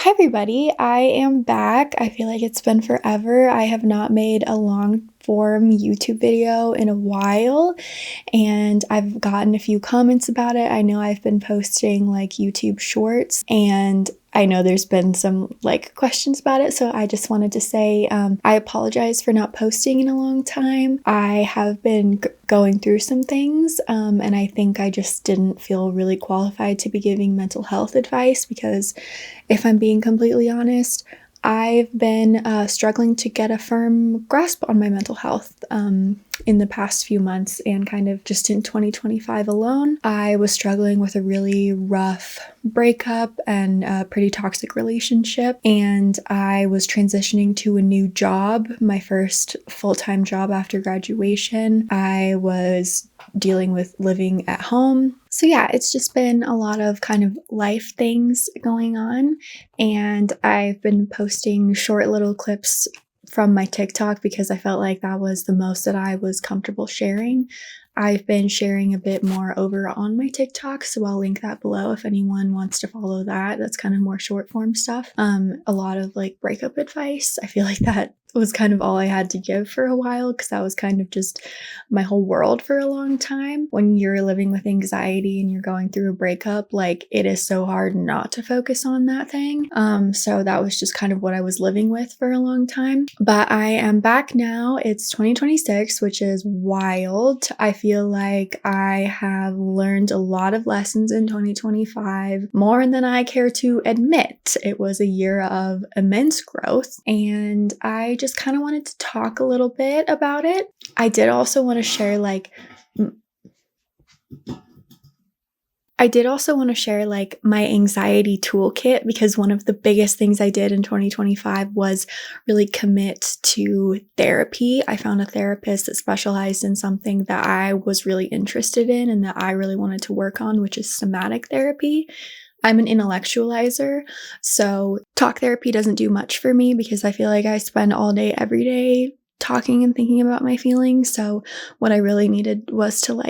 Hi everybody, I am back. I feel like it's been forever. I have not made a long form YouTube video in a while, and I've gotten a few comments about it. I know I've been posting like YouTube shorts, and I know there's been some questions about it, so I just wanted to say I apologize for not posting in a long time. I have been going through some things, and I think I just didn't feel really qualified to be giving mental health advice because, if I'm being completely honest, I've been struggling to get a firm grasp on my mental health in the past few months, and kind of just in 2025 alone. I was struggling with a really rough breakup and a pretty toxic relationship, and I was transitioning to a new job, my first full-time job after graduation. I was dealing with living at home. So yeah, it's just been a lot of kind of life things going on, and I've been posting short little clips from my TikTok because I felt like that was the most that I was comfortable sharing. I've been sharing a bit more over on my TikTok, so I'll link that below if anyone wants to follow that. That's kind of more short form stuff. A lot of breakup advice. I feel like that was kind of all I had to give for a while because that was kind of just my whole world for a long time. When you're living with anxiety and you're going through a breakup, it is so hard not to focus on that thing. So that was just kind of what I was living with for a long time. But I am back now. It's 2026, which is wild. I feel like I have learned a lot of lessons in 2025, more than I care to admit. It was a year of immense growth, and I just kind of wanted to talk a little bit about it. I did also want to share my anxiety toolkit, because one of the biggest things I did in 2025 was really commit to therapy. I found a therapist that specialized in something that I was really interested in and that I really wanted to work on, which is somatic therapy. I'm an intellectualizer, so talk therapy doesn't do much for me because I feel like I spend all day, every day talking and thinking about my feelings. So what I really needed was to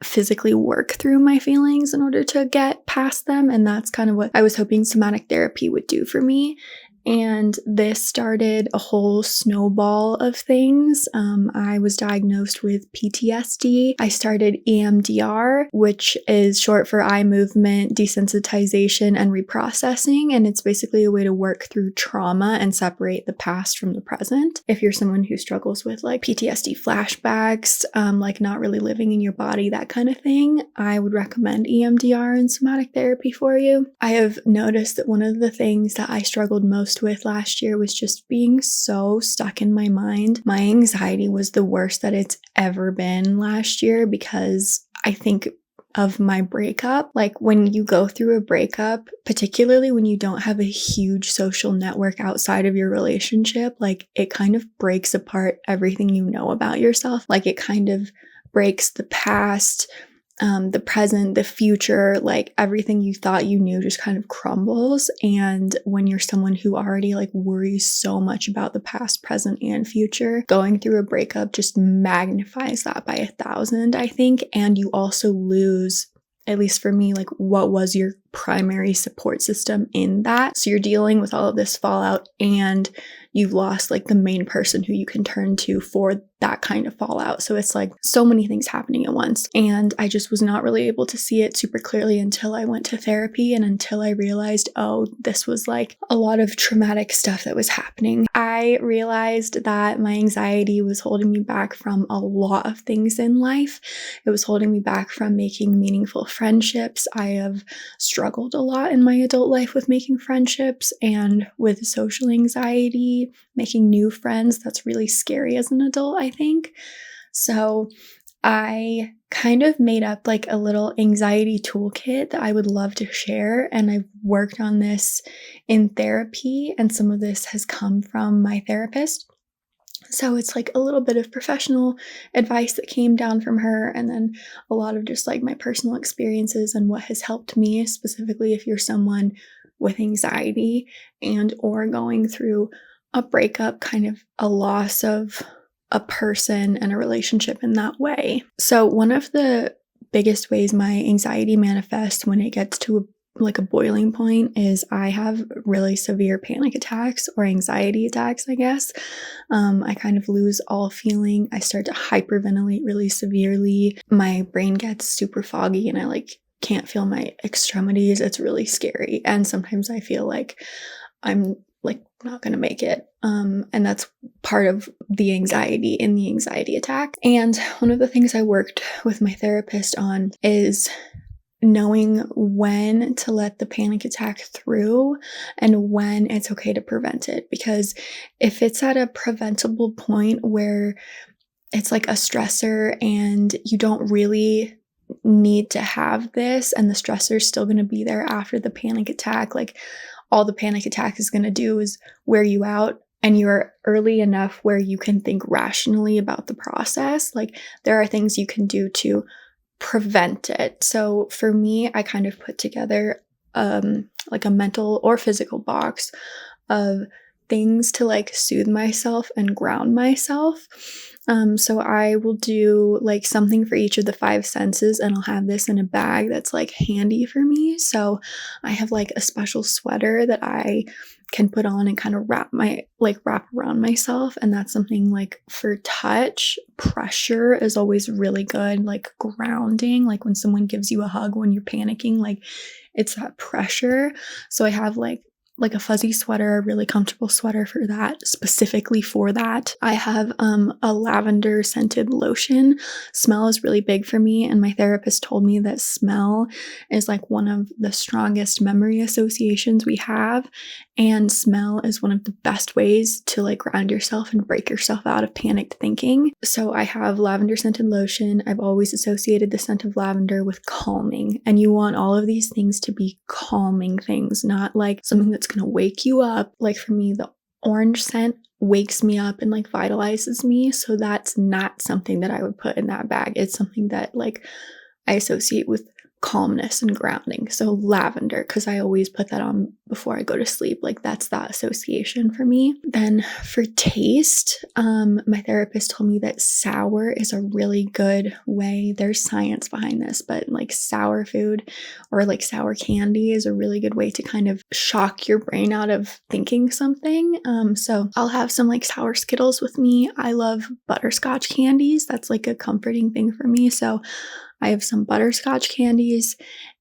physically work through my feelings in order to get past them, and that's kind of what I was hoping somatic therapy would do for me. And this started a whole snowball of things. I was diagnosed with PTSD. I started EMDR, which is short for eye movement desensitization and reprocessing, and it's basically a way to work through trauma and separate the past from the present. If you're someone who struggles with PTSD flashbacks, not really living in your body, that kind of thing, I would recommend EMDR and somatic therapy for you. I have noticed that one of the things that I struggled most with last year was just being so stuck in my mind. My anxiety was the worst that it's ever been last year because I think of my breakup. When you go through a breakup, particularly when you don't have a huge social network outside of your relationship, it kind of breaks apart everything you know about yourself. It kind of breaks the past, the present, the future, everything you thought you knew just kind of crumbles. And when you're someone who already worries so much about the past, present, and future, going through a breakup just magnifies that by 1,000, I think. And you also lose, at least for me, what was your primary support system in that. So you're dealing with all of this fallout, and you've lost the main person who you can turn to for that kind of fallout. So it's so many things happening at once. And I just was not really able to see it super clearly until I went to therapy, and until I realized, oh, this was a lot of traumatic stuff that was happening. I realized that my anxiety was holding me back from a lot of things in life. It was holding me back from making meaningful friendships. I have struggled a lot in my adult life with making friendships and with social anxiety, making new friends. That's really scary as an adult, I think. So I kind of made up a little anxiety toolkit that I would love to share, and I've worked on this in therapy, and some of this has come from my therapist. So it's a little bit of professional advice that came down from her, and then a lot of just my personal experiences and what has helped me, specifically if you're someone with anxiety and or going through a breakup, kind of a loss of a person and a relationship in that way. So one of the biggest ways my anxiety manifests when it gets to a like a boiling point is I have really severe panic attacks or anxiety attacks, I guess. I kind of lose all feeling. I start to hyperventilate really severely. My brain gets super foggy and I like can't feel my extremities. It's really scary. And sometimes I feel like I'm like not gonna make it. And that's part of the anxiety in the anxiety attack. And one of the things I worked with my therapist on is knowing when to let the panic attack through and when it's okay to prevent it. Because if it's at a preventable point where it's like a stressor and you don't really need to have this and the stressor is still going to be there after the panic attack, like all the panic attack is going to do is wear you out, and you're early enough where you can think rationally about the process, like there are things you can do to prevent it. So for me, I kind of put together like a mental or physical box of things to like soothe myself and ground myself. So I will do like something for each of the five senses, and I'll have this in a bag that's like handy for me. So I have like a special sweater that I can put on and kind of wrap around myself, and that's something like for touch. Pressure is always really good, like grounding, like when someone gives you a hug when you're panicking, like it's that pressure. So I have like a fuzzy sweater, a really comfortable sweater for that, specifically for that. I have a lavender scented lotion. Smell is really big for me, and my therapist told me that smell is like one of the strongest memory associations we have, and smell is one of the best ways to like ground yourself and break yourself out of panicked thinking. So I have lavender scented lotion. I've always associated the scent of lavender with calming, and you want all of these things to be calming things, not like something that's going to wake you up. Like for me, the orange scent wakes me up and like vitalizes me. So that's not something that I would put in that bag. It's something that like I associate with calmness and grounding. So lavender, because I always put that on before I go to sleep. Like that's that association for me. Then for taste, my therapist told me that sour is a really good way. There's science behind this, but like sour food or like sour candy is a really good way to kind of shock your brain out of thinking something. So I'll have some like sour Skittles with me. I love butterscotch candies. That's like a comforting thing for me. So I have some butterscotch candies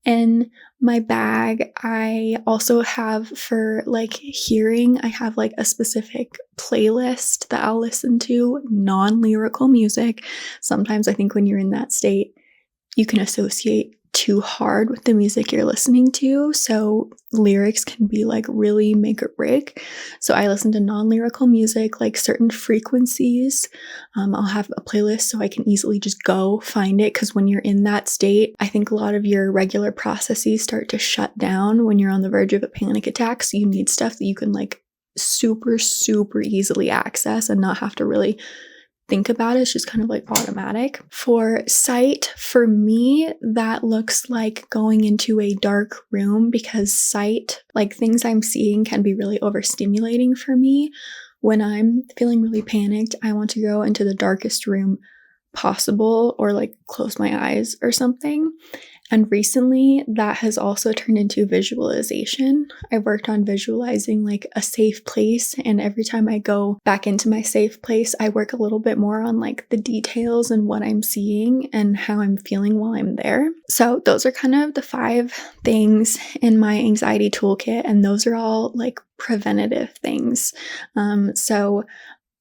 in my bag. I also have for like hearing, I have like a specific playlist that I'll listen to, non-lyrical music. Sometimes I think when you're in that state, you can associate too hard with the music you're listening to. So lyrics can be like really make or break. So I listen to non-lyrical music, like certain frequencies. I'll have a playlist so I can easily just go find it, because when you're in that state, I think a lot of your regular processes start to shut down when you're on the verge of a panic attack. So you need stuff that you can like super, super easily access and not have to really think about it. It's just kind of like automatic. For sight, for me, that looks like going into a dark room, because sight, like things I'm seeing, can be really overstimulating for me. When I'm feeling really panicked, I want to go into the darkest room possible or like close my eyes or something. And recently that has also turned into visualization. I worked on visualizing like a safe place, and every time I go back into my safe place, I work a little bit more on like the details and what I'm seeing and how I'm feeling while I'm there. So those are kind of the 5 things in my anxiety toolkit, and those are all like preventative things. So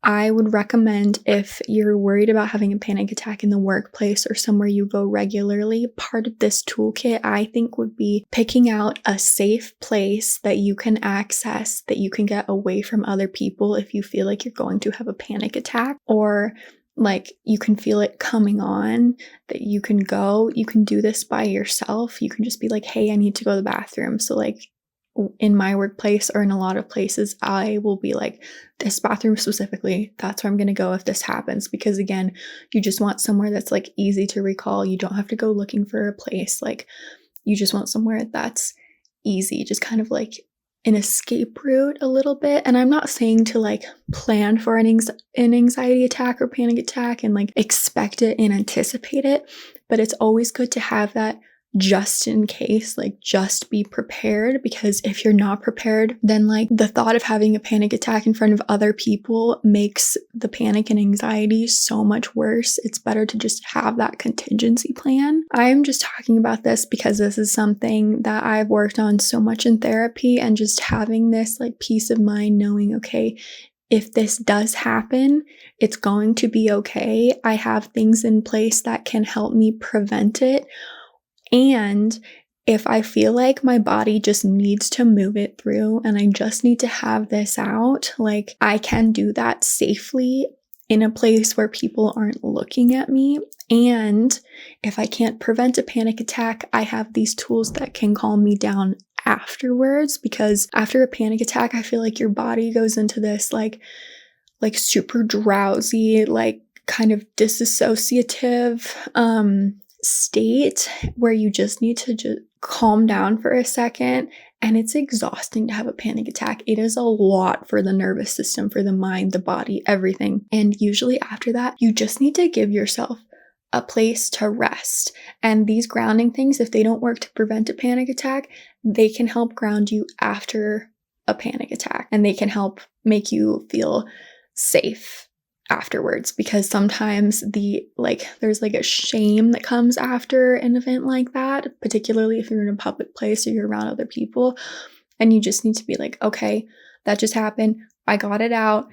I would recommend, if you're worried about having a panic attack in the workplace or somewhere you go regularly, part of this toolkit I think would be picking out a safe place that you can access, that you can get away from other people if you feel like you're going to have a panic attack, or like you can feel it coming on, that you can go. You can do this by yourself. You can just be like, hey, I need to go to the bathroom. So like in my workplace or in a lot of places, I will be like, this bathroom specifically, that's where I'm going to go if this happens. Because again, you just want somewhere that's like easy to recall. You don't have to go looking for a place. Like you just want somewhere that's easy, just kind of like an escape route a little bit. And I'm not saying to like plan for an anxiety attack or panic attack and like expect it and anticipate it, but it's always good to have that just in case, like just be prepared, because if you're not prepared, then like the thought of having a panic attack in front of other people makes the panic and anxiety so much worse. It's better to just have that contingency plan. I'm just talking about this because this is something that I've worked on so much in therapy, and just having this like peace of mind knowing, okay, if this does happen, it's going to be okay. I have things in place that can help me prevent it. And if I feel like my body just needs to move it through and I just need to have this out, like I can do that safely in a place where people aren't looking at me. And if I can't prevent a panic attack, I have these tools that can calm me down afterwards, because after a panic attack, I feel like your body goes into this like super drowsy, like kind of disassociative state where you just need to just calm down for a second. And it's exhausting to have a panic attack. It is a lot for the nervous system, for the mind, the body, everything. And usually after that, you just need to give yourself a place to rest. And these grounding things, if they don't work to prevent a panic attack, they can help ground you after a panic attack, and they can help make you feel safe afterwards, because sometimes there's like a shame that comes after an event like that, particularly if you're in a public place or you're around other people, and you just need to be like, okay, that just happened, I got it out,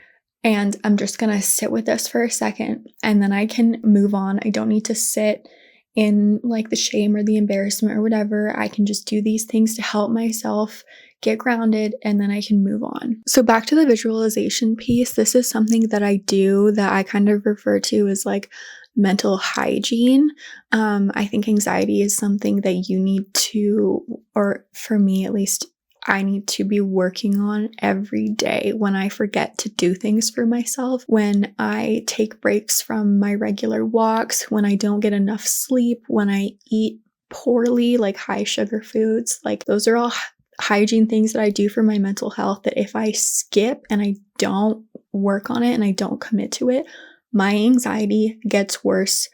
and I'm just gonna sit with this for a second, and then I can move on. I don't need to sit in like the shame or the embarrassment or whatever. I can just do these things to help myself get grounded, and then I can move on. So back to the visualization piece, this is something that I do that I kind of refer to as like mental hygiene. I think anxiety is something that you need to, or for me at least, I need to be working on every day. When I forget to do things for myself, when I take breaks from my regular walks, when I don't get enough sleep, when I eat poorly, like high sugar foods, like those are all hygiene things that I do for my mental health, that if I skip and I don't work on it and I don't commit to it, my anxiety gets worse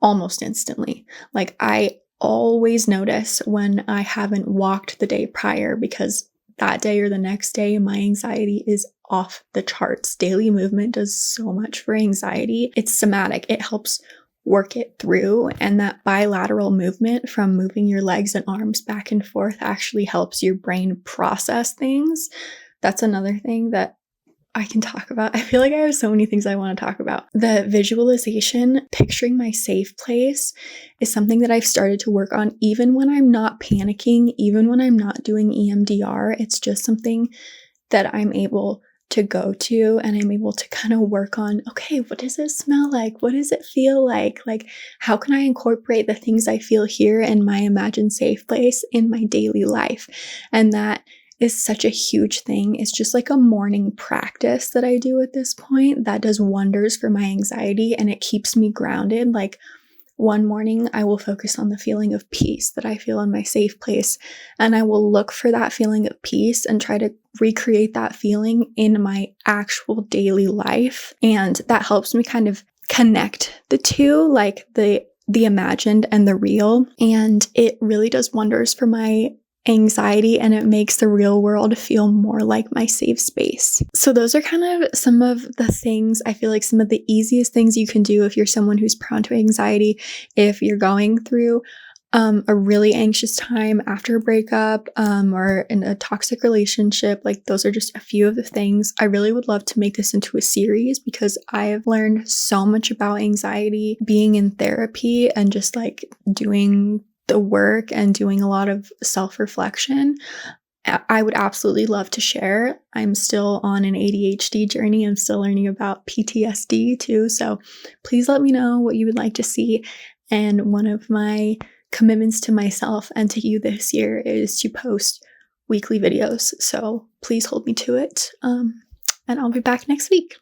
almost instantly. Like I always notice when I haven't walked the day prior, because that day or the next day, my anxiety is off the charts. Daily movement does so much for anxiety. It's somatic. It helps work it through, and that bilateral movement from moving your legs and arms back and forth actually helps your brain process things. That's another thing that I can talk about. I feel like I have so many things I want to talk about. The visualization, picturing my safe place, is something that I've started to work on even when I'm not panicking, even when I'm not doing EMDR. It's just something that I'm able to go to, and I'm able to kind of work on, okay, what does it smell like? What does it feel like? Like, how can I incorporate the things I feel here in my imagined safe place in my daily life? And that is such a huge thing. It's just like a morning practice that I do at this point that does wonders for my anxiety, and it keeps me grounded. Like, one morning, I will focus on the feeling of peace that I feel in my safe place, and I will look for that feeling of peace and try to recreate that feeling in my actual daily life. And that helps me kind of connect the two, like the imagined and the real, and it really does wonders for my anxiety, and it makes the real world feel more like my safe space. So those are kind of some of the things, I feel like some of the easiest things you can do if you're someone who's prone to anxiety, if you're going through a really anxious time after a breakup or in a toxic relationship. Like, those are just a few of the things. I really would love to make this into a series, because I've learned so much about anxiety being in therapy and just like doing the work and doing a lot of self-reflection. I would absolutely love to share. I'm still on an ADHD journey. I'm still learning about PTSD too. So please let me know what you would like to see. And one of my commitments to myself and to you this year is to post weekly videos. So please hold me to it. And I'll be back next week.